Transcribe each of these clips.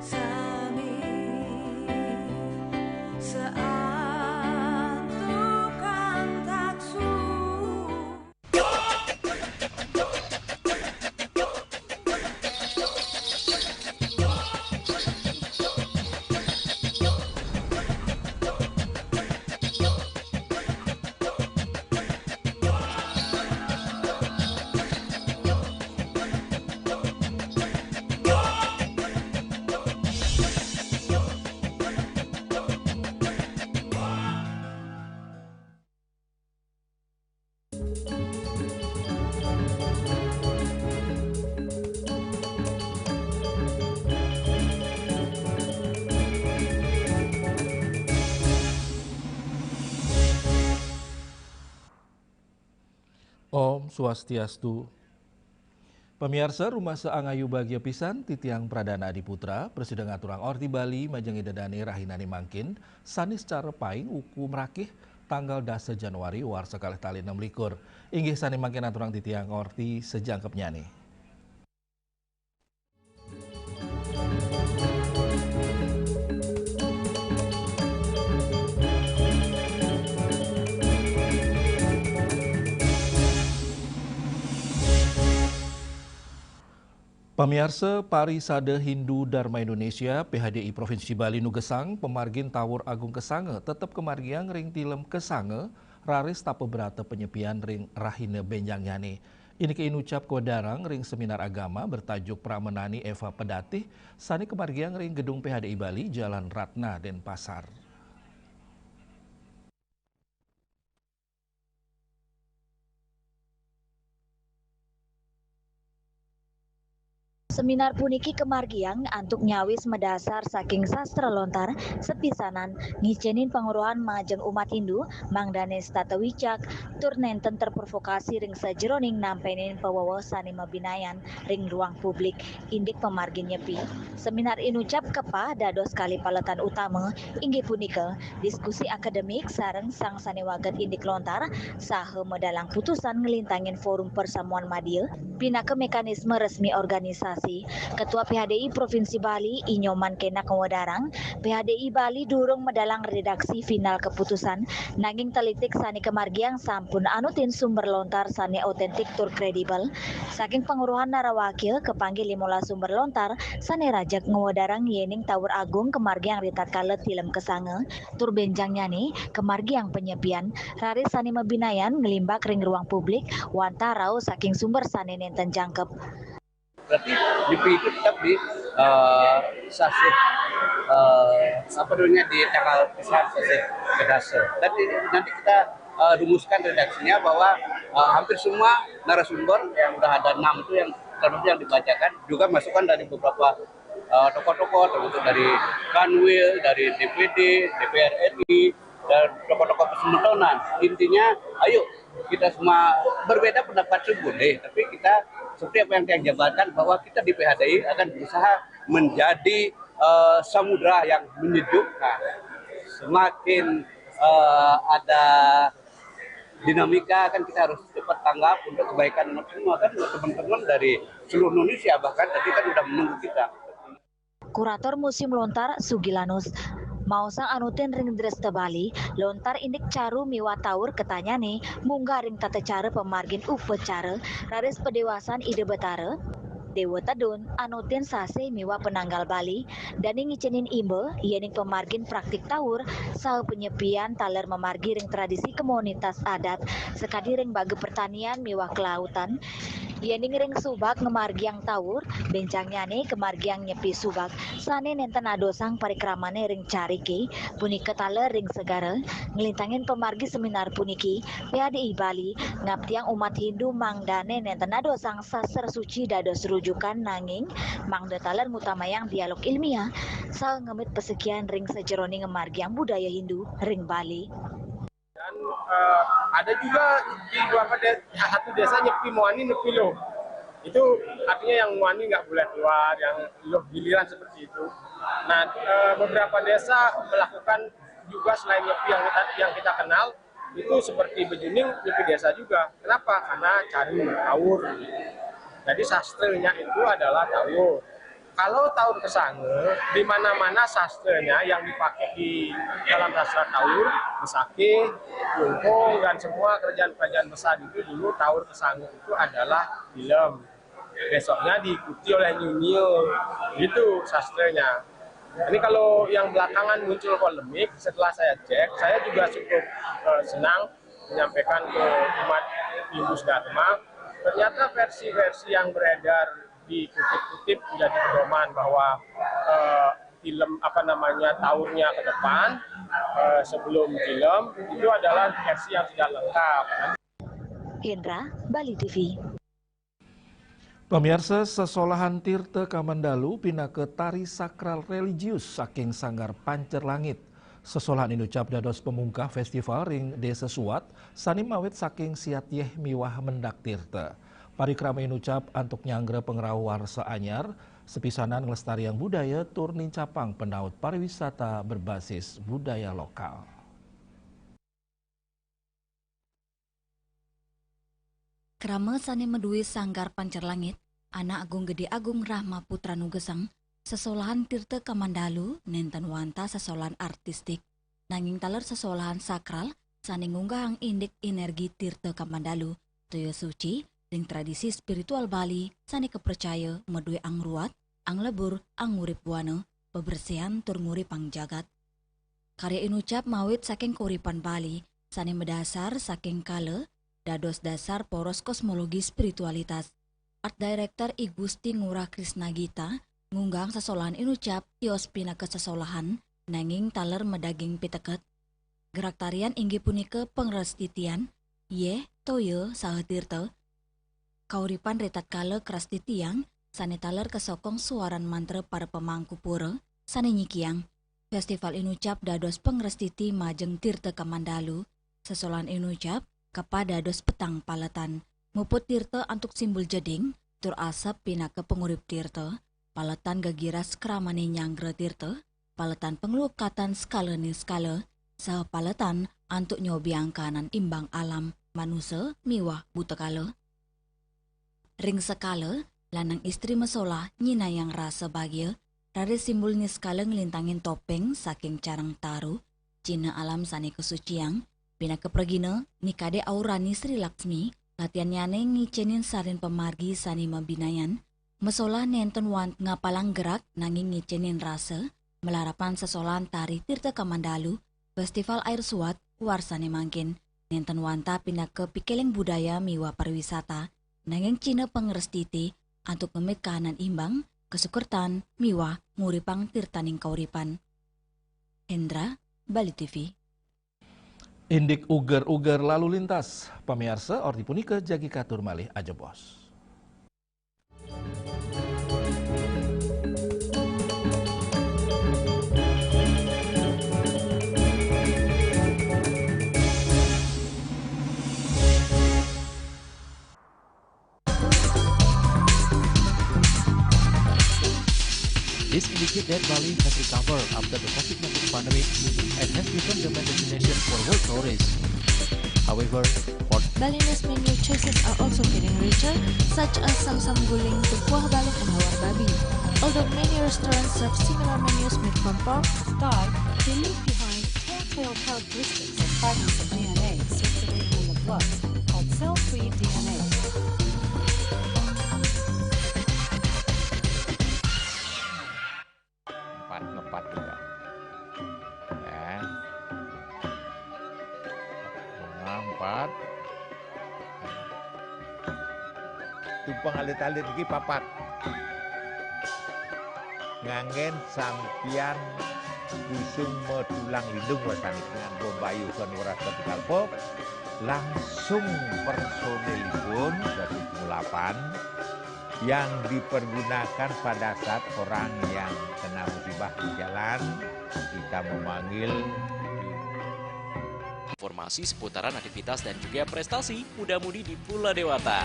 Sami saat tukang taksu. Om Swastiastu. Pemirsa Rumah Seangayu Bahagia Pisan Titiang Pradana Adiputra Presiden Ngaturang Orti Bali Majeng Idadani Rahinani Mangkin sanis cara paing uku merakih tanggal 10 Januari war sekalih tali 6 likur. Inggih sani mangkin aturang Titiang Orti sejangkep nyani. Pemirsa Parisade Hindu Dharma Indonesia PHDI Provinsi Bali Nugesang pemargin Tawur Agung Kesange tetap kemargiang ring tilem Kesange raris tape berata penyepian ring Rahine Benjang Yani. Ini keinucap kodarang ring seminar agama bertajuk Pramenani Eva Pedatih sani kemargiang ring gedung PHDI Bali Jalan Ratna Denpasar. Seminar puniki kemargiang antuk nyawis medasar saking sastra lontar sepisanan ngicenin penguruhan majeng umat Hindu mangdane stata wicak tur nenten terprovokasi ring sajeroning nampenin pewawasan mabinayan ring ruang publik indik pemargin nyepi. Seminar inucap kepa dados kali paletan utama inggih punika diskusi akademik sareng sang sanewaget indik lontar sahe medalang putusan ngelintangin forum persamuan Madieu pinake mekanisme resmi organisasi. Ketua PHDI Provinsi Bali Inyoman Kena Kewadarang, PHDI Bali durung medalang redaksi final keputusan nanging telitik sani kemargiang sampun anutin sumber lontar sani otentik tur kredibel saking penguruhan narawakil kepanggil 15 sumber lontar sani rajak ngewadarang yening Tawur Agung kemargiang ritat kalet film Kesange tur benjang nyani kemargiang penyepian raris sani mabinayan ngelimbak ring ruang publik wanta rau saking sumber sani nenten jangkep. Berarti DP itu tetap di sasih di tanggal sasih kedase. Dan nanti kita rumuskan redaksinya bahwa hampir semua narasumber yang udah ada 6 itu yang termasuk yang dibacakan juga masukan dari beberapa tokoh-tokoh termasuk dari Kanwil, dari DPD, DPR RI dan tokoh-tokoh kesemutonan. Intinya ayo kita semua berbeda pendapat boleh, tapi kita seperti apa yang saya jabarkan bahwa kita di PHDI akan berusaha menjadi samudra yang menyejukkan. Semakin ada dinamika kan kita harus cepat tanggap untuk kebaikan semua kan teman-teman dari seluruh Indonesia bahkan tadi kan sudah menunggu kita. Kurator Museum Lontar Sugilanus Mausang anutin ring Dresta Bali, lontar indik caru miwa taur ketanya nih, munggah ring tata cara pemargin upacara, raris pedewasan ide betara, Dewa Tadun anutin sase miwa penanggal Bali, dan ngicenin imbe, yening pemargin praktik taur, sah penyepian taler memargi ring tradisi komunitas adat, sekadi ring bage pertanian miwa kelautan, yening ring subak ngemargiang taur, bencangnya nih kemargiang nyepi subak, sane nenten adosang parikramane ring cariki, punika taler ring segara, ngelintangin pemargi seminar puniki, PHDI Bali, ngaptiang umat Hindu mangdane nenten adosang saser suci dados rujukan nanging, mangda taler ngutamayang dialog ilmiah, sal ngemit pesekian ring sejeroning ngemargiang budaya Hindu ring Bali. Dan ada juga di beberapa satu desa nyepi muani nepi loh. Itu artinya yang muani nggak boleh keluar, yang loh giliran seperti itu. Nah, beberapa desa melakukan juga selain nyepi yang kita kenal, itu seperti bejuning nyepi desa juga. Kenapa? Karena cari tawur. Jadi sastranya itu adalah tawur. kalau taur kesange, di mana-mana sastranya yang dipakai di dalam sastra taur, Besake, Tiongkok, dan semua kerajaan-kerajaan besar itu dulu taur kesange itu adalah film. Besoknya diikuti oleh Nyunyo, itu sastranya. Ini kalau yang belakangan muncul polemik, setelah saya cek, saya juga cukup senang menyampaikan ke umat Hindu Dharma, ternyata versi-versi yang beredar dikutip-kutip menjadi pedoman bahwa film taurnya ke depan sebelum film itu adalah versi yang tidak lengkap. Hendra, Bali TV. Pemirsa, sesolahan Tirta Kamandalu pindah ke tari sakral religius saking sanggar Pancer Langit. Sesolahan inucap dados pemungkah festival ring Desa Suat, sani mawet saking siatyeh miwah mendak Tirta. Parikrama inucap antuk nyanggre pengrau warsa anyar, sepisanan ngelestarian budaya turnin capang pendaut pariwisata berbasis budaya lokal. Krama sani medui sanggar Pancer Langit, anak Agung Gede Agung Rahma Putra Nugesang, sesolahan Tirta Kamandalu, nenten wanta sesolahan artistik, nanging taler sesolahan sakral, sani ngunggahang indik energi Tirta Kamandalu, toyo suci, ring tradisi spiritual Bali, sani kepercaya medui ang ruat, ang lebur, ang ngurip buana, bebersihan tur ngurip ang jagat. Karya inucap mawit saking kuripan Bali, sani medasar saking kale, dados dasar poros kosmologi spiritualitas. Art Director I Gusti Ngurah Krisna Gita, ngunggang sesolahan inucap tios pina ke sesolahan, nanging taler medaging piteket. Gerak tarian inggi punika pengrestitian, ye, toyo, sahetirte, kauripan retat kale kerasti tiang, sani taler kesokong suaran mantra para pemangku pura, sani nyikiang. Festival inucap dados pengrestiti majeng Tirta Kamandalu, sesolahan inucap kepada dados petang paletan, muput Tirta antuk simbol jeding, tur asap pina ke pengurip Tirta, paletan gagiras kramane nyanggre Tirta, paletan pengelukatan skala ni skala, sah paletan antuk nyobiang kanan imbang alam, manusia miwah butekala. Ring sekala, lanang istri mesolah nyina yang rasa bahagia, rari simbol ni skala ngelintangin topeng saking carang taru, cina alam sani kesuciang, pina kepergina nikade aurani Sri Laksmi, latihan nyane ngicenin sarin pemargi sani mabinayan, mesolah nenten want ngapalang gerak nanging ngicenin rasa, melarapan sesolahan tari Tirta Kamandalu, Festival Air Suat, warsane mangkin, nenten wanta pina ke pikeleng budaya miwa pariwisata, nanging cina pengerestiti, antuk ngemit kahanan imbang, kesukurtan, miwa, nguripang tirtaning kauripan. Hendra, Bali TV. Indik uger-uger lalu lintas, pemirsa ordi punika jagi katur malih aja bos. This indicates that Bali has recovered after the COVID-19 pandemic and has become the main destination for world tourists. However, Balinese menu choices are also getting richer, such as Samsam Guling, Tupuah Balin, and Hawar Babi. Although many restaurants serve similar menus made from pork, dal, they leave behind telltale characteristics of fragments of DNA circulating in the blood, called cell-free DNA. Ngepat juga ya, 4 tumpang alit-alit iki papat ngangen sampian busung medulang lindung wasani dengan bombayu son ora ketikal pop langsung personelipun dari 8 yang dipergunakan pada saat orang yang kena musibah di jalan, kita memanggil. Informasi seputaran aktivitas dan juga prestasi muda-mudi di Pulau Dewata.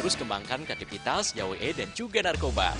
terus kembangkan kreativitas, JWE, dan juga narkoba.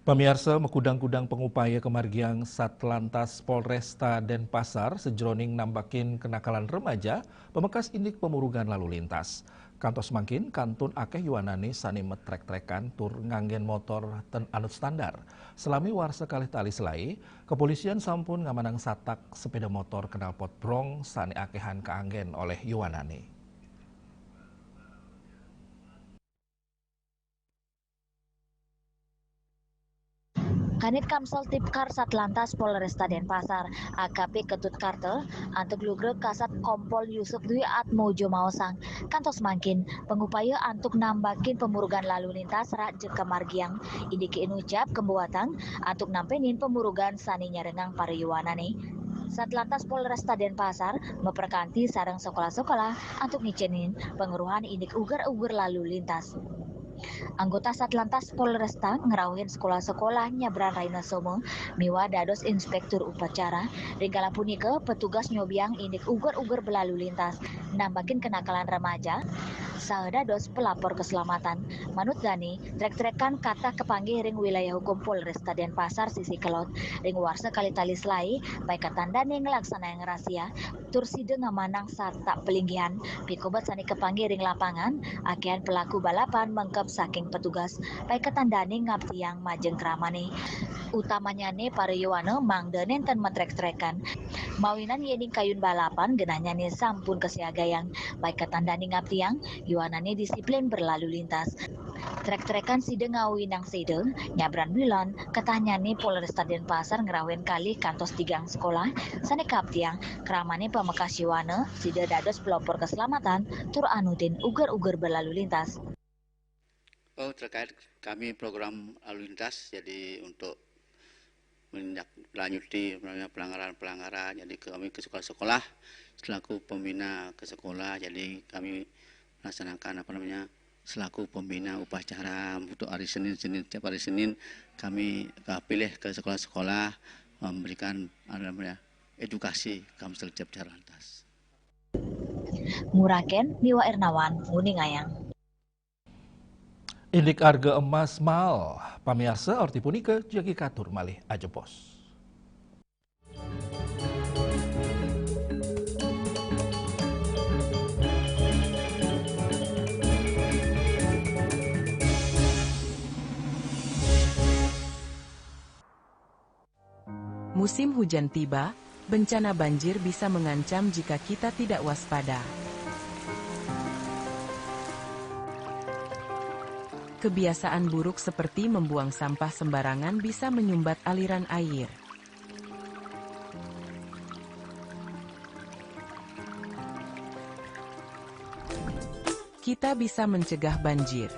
Pemirsa, mekudang-kudang pengupaya kemargiang Satlantas Polresta Denpasar sejroning nambakin kenakalan remaja, pemekas indik pemurugan lalu lintas. Kantos mangkin kantun akeh yuanane sani metrek-trekan tur nganggen motor ten anut standar. Selami warsa kalih tali selai, kepolisian sampun ngamanang satak sepeda motor knalpot brong sani akehan keanggen oleh yuanane. Kanit Kamsel Tipkar Satlantas Polresta Denpasar, AKP Ketut Kartel, antuk lugrek kasat Kompol Yusuf Dwi Atmojo Maosang, kantos mangkin, pengupaya antuk nambakin pemurugan lalu lintas rak je kemargiang, indiki inucap kembuatan, antuk nampenin pemurugan sani nyarengang pariyuanane. Satlantas Polresta Denpasar memperkanti sarang sekolah-sekolah antuk ngicenin pengeruhan indik ugar-ugar lalu lintas. Anggota Satlantas Polresta ngerawin sekolah-sekolah nyabran Raina Somo, miwa dados inspektur upacara, ringkala punika petugas nyobiang indik ugar-ugar berlalu lintas, nambakin kenakalan remaja, dados pelapor keselamatan. Manut Gani, trek-trekan kata kepanggih ring wilayah hukum Polresta Denpasar sisi kelot, ring warsa kali tali selai, baik katandane ngelaksana yang rahasia, tur side ngamanang sarta pelinggihan, pikobat sani kepanggih ring lapangan, akean pelaku balapan mengkep saking petugas, baik ketandane ngabtiang majeng kramane. Utamanya ne pariyuana mangda nenten metrek-trekan. Mawinan yening kayun balapan genahnya ne sampun kesiagayang, baik ketandane ngabtiang, yuanane disiplin berlalu lintas. Trek-trekan side ngawinang side, nyabran bilon, ketanyane Polresta Denpasar ngerawen kali kantos tigang sekolah, sane kaptiang, keramane pemekas yuana, side dados pelopor keselamatan, tur anutin ugar-ugar berlalu lintas. Oh, terkait kami program lalu lintas, jadi untuk menindaklanjuti pelanggaran-pelanggaran, jadi kami ke sekolah-sekolah selaku pembina ke sekolah, jadi kami melaksanakan selaku pembina upacara untuk hari Senin, setiap hari Senin kami pilih ke sekolah-sekolah memberikan edukasi Kamsel Satlantas. Muraken Niwa Ernawan, Nguningayang. Indik harga emas mal, pamirsa orti punika jagi katur malih ajepos. Musim hujan tiba, bencana banjir bisa mengancam jika kita tidak waspada. Kebiasaan buruk seperti membuang sampah sembarangan bisa menyumbat aliran air. Kita bisa mencegah banjir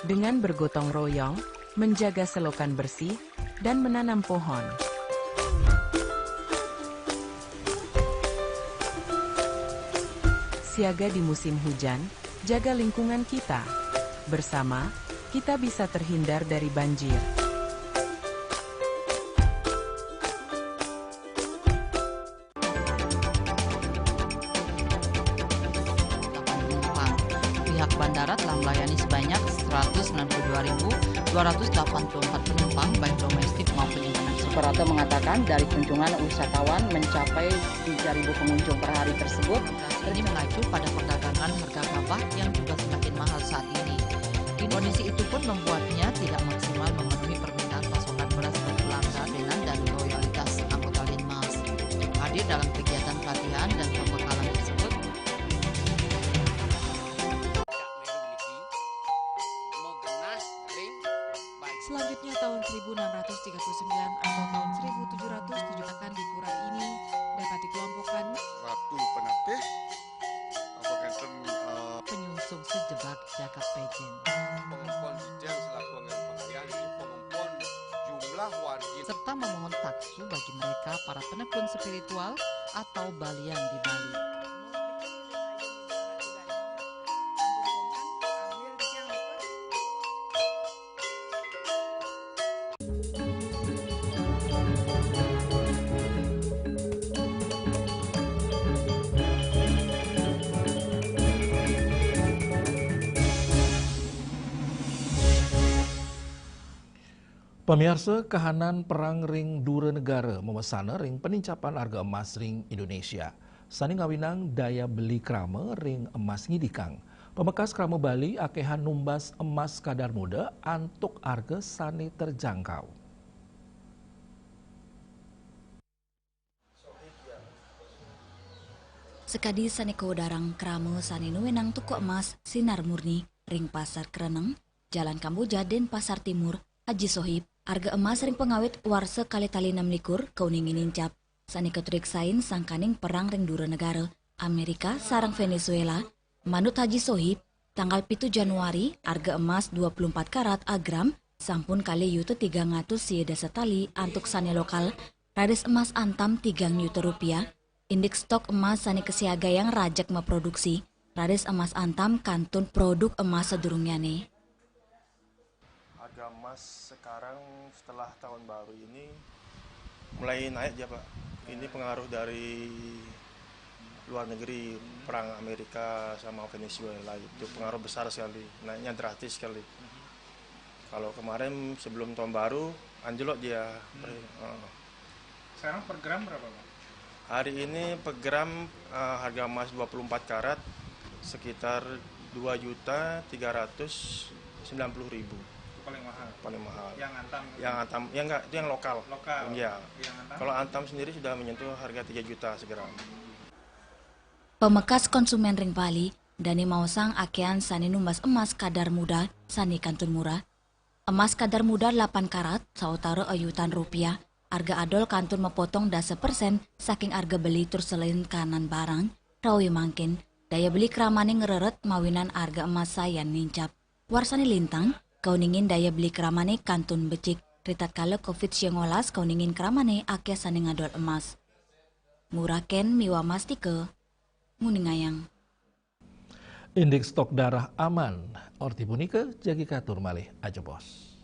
dengan bergotong royong, menjaga selokan bersih, dan menanam pohon. Siaga di musim hujan, jaga lingkungan kita. Bersama, kita bisa terhindar dari banjir. Pihak bandara telah melayani sebanyak 192.284 penumpang baik domestik maupun internasional. Operator mengatakan dari kunjungan wisatawan mencapai 3.000 pengunjung per hari tersebut. Ini mengacu pada perdagangan harga gabah yang juga semakin mahal saat ini. Kondisi itu pun membuatnya tidak maksimal memenuhi permintaan pasokan beras berpelanggan dan loyalitas anggota Linmas. Hadir dalam kegiatan pelatihan dan pembekalan tersebut. Selanjutnya tahun 1639 atau tahun 1707 akan di pura ini dapat dikelompokkan Ratu Penatih penyungsung sejebak jagat pejen. Pengumpul Jijang selaku anggaran pengalian pengumpul jumlah warga serta memohon taksu bagi mereka para penekun spiritual atau balian di Bali. Pemirsa, kahanan perang ring dura negara memesan ring penincapan harga emas ring Indonesia. Sani ngawinang daya beli krama ring emas ngidikang. Pemekas krama Bali akehan numbas emas kadar muda antuk harga sani terjangkau. Sekadi sani kodarang krama sani nuwenang tuku emas sinar murni ring pasar Kereneng, Jalan Kamboja dan Pasar Timur, Haji Sohib, harga emas ring pengawet warse kali tali 6 likur kauningin incap. Sani keturik sain sangkaning perang ring dura negara, Amerika sarang Venezuela, manut Haji Sohib, tanggal 7 Januari, harga emas 24 karat agram, sampun kali yuta 300 sieda setali antuk sani lokal, raris emas antam 3 juta rupiah, indeks stok emas sani kesiaga yang rajak memproduksi, raris emas antam kantun produk emas sedurungyane. Harga emas sekarang setelah tahun baru ini mulai naik ya Pak. Ini pengaruh dari luar negeri, perang Amerika sama Venezuela itu pengaruh besar sekali, naiknya drastis sekali. Kalau kemarin sebelum tahun baru anjlok dia. Sekarang per gram berapa Pak? Hari ini per gram harga emas 24 karat sekitar 2.390.000. Paling mahal. Paling mahal. Yang antam. Yang antam, ya enggak, itu yang lokal. Lokal. Iya. Yang antam? Kalau antam sendiri sudah menyentuh harga 3 juta segram. Pemekas konsumen ring Bali, Dani Mausang akean sani numbas emas kadar muda, sani kantun murah. Emas kadar muda 8 karat, sautara ayutan rupiah. Harga adol kantun mepotong 10% saking harga beli tur selain kanan barang, rawi mangkin. Daya beli keramane ngereret mawinan harga emas sayan nincap. Warsani lintang, kauningin daya beli keramane kantun becik. Ritat kala COVID-19 kauningin keramane ake sani ngadol emas. Muraken miwa mastike, muningayang. Indeks stok darah aman. Orti punika jagi katur malih aja bos.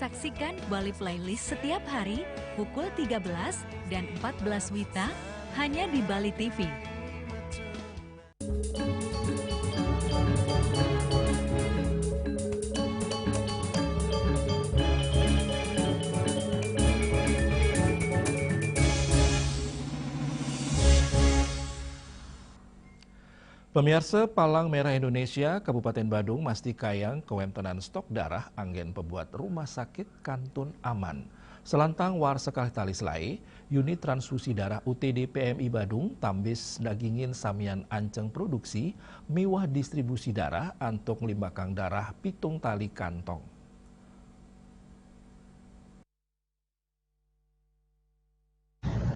Saksikan Bali Playlist setiap hari pukul 13 dan 14 WITA hanya di Bali TV. Pemirsa, Palang Merah Indonesia Kabupaten Badung masti kayang kewemtenan stok darah anggen pebuat rumah sakit kantun aman. Selantang war sekali tali selai, unit transfusi darah UTD PMI Badung tambis dagingin samian anceng produksi miwah distribusi darah antuk limbakang darah pitung tali kantong.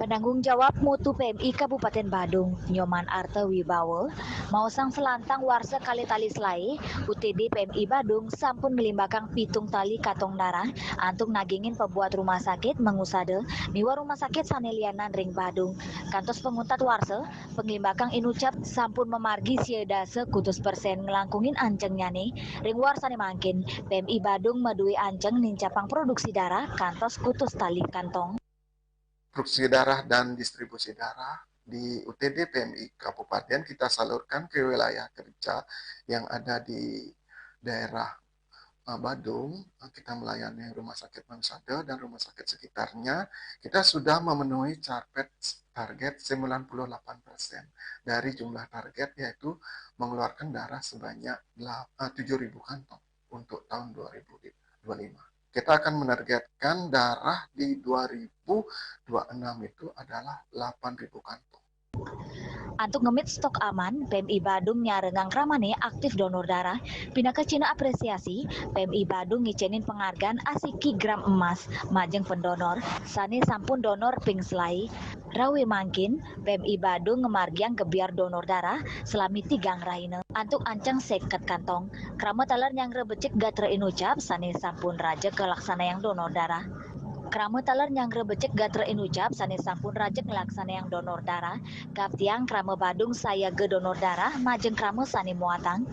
Penanggung jawab mutu PMI Kabupaten Badung, Nyoman Arte Wibawa, mausang selantang warsa kali tali selai, UTD PMI Badung sampun ngelimbakang pitung tali katong darah, antuk nagingin pembuat rumah sakit mengusade, miwa rumah sakit sanelianan ring Badung. Kantos penguntat warsa, penglimbakang inucap sampun memargi siedase kutus persen ngelangkungin anceng nyane, ring warsane mangkin, PMI Badung medui anceng nincapang produksi darah, kantos kutus tali kantong. Produksi darah dan distribusi darah di UTD PMI Kabupaten kita salurkan ke wilayah kerja yang ada di daerah Badung. Kita melayani rumah sakit Mansada dan rumah sakit sekitarnya. Kita sudah memenuhi target 98% dari jumlah target, yaitu mengeluarkan darah sebanyak 7.000 kantong untuk tahun 2025. Kita akan menargetkan darah di 2026 itu adalah 8.000 kantong. Antuk ngemit stok aman, PMI Badung nyarengang ramane aktif donor darah, pinaka cina apresiasi, PMI Badung ngicenin penghargaan asiki gram emas, majeng pendonor, sane sampun donor ping selai, rawe mangkin, PMI Badung ngemargiang gebiar donor darah, selami 3 raine, antuk ancang seket kantong, krama talar yang rebecik gatre inucap, sane sampun raja kelaksana yang donor darah. Krama talar yang rebecek gatre inucap sane sampun rajek ngelaksana yang donor darah. Kaptiang krama Badung saya ge donor darah majeng krama sane muatang.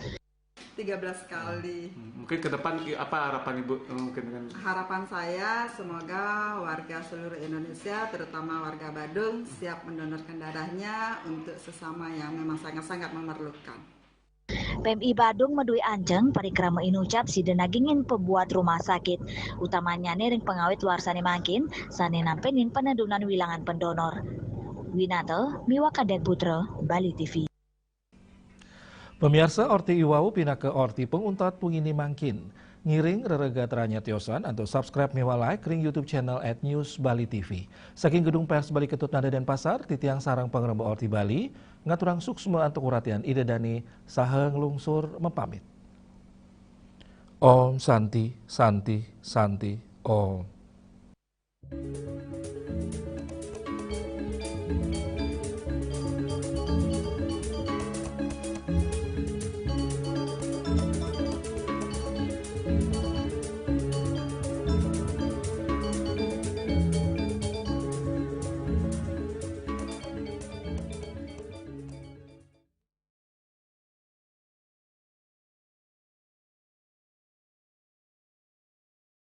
13 kali. Mungkin ke depan apa harapan Ibu mungkin dengan Harapan saya semoga warga seluruh Indonesia terutama warga Badung siap mendonorkan darahnya untuk sesama yang memang sangat-sangat memerlukan. PMI Badung medui anceng parikrama inucap si denagingin pembuat rumah sakit. Utamanya ring pengawit warsane mangkin, sane nampenin penedunan wilangan pendonor. Winato, Miwa Kaden Putra, Bali TV. Pemirsa Orti Iwau pindah ke Orti penguntat pungini mangkin. Ngiring rerega teranya tiosan atau subscribe Miwa like ring YouTube channel @News Bali TV. Saking gedung pers Bali Ketut Nada dan Pasar, titiang sarang pengrembak Orti Bali, ngaturang suksma antuk uratian Ida Dani saheng lungsur mempamit. Om Santi, Santi, Santi, Om.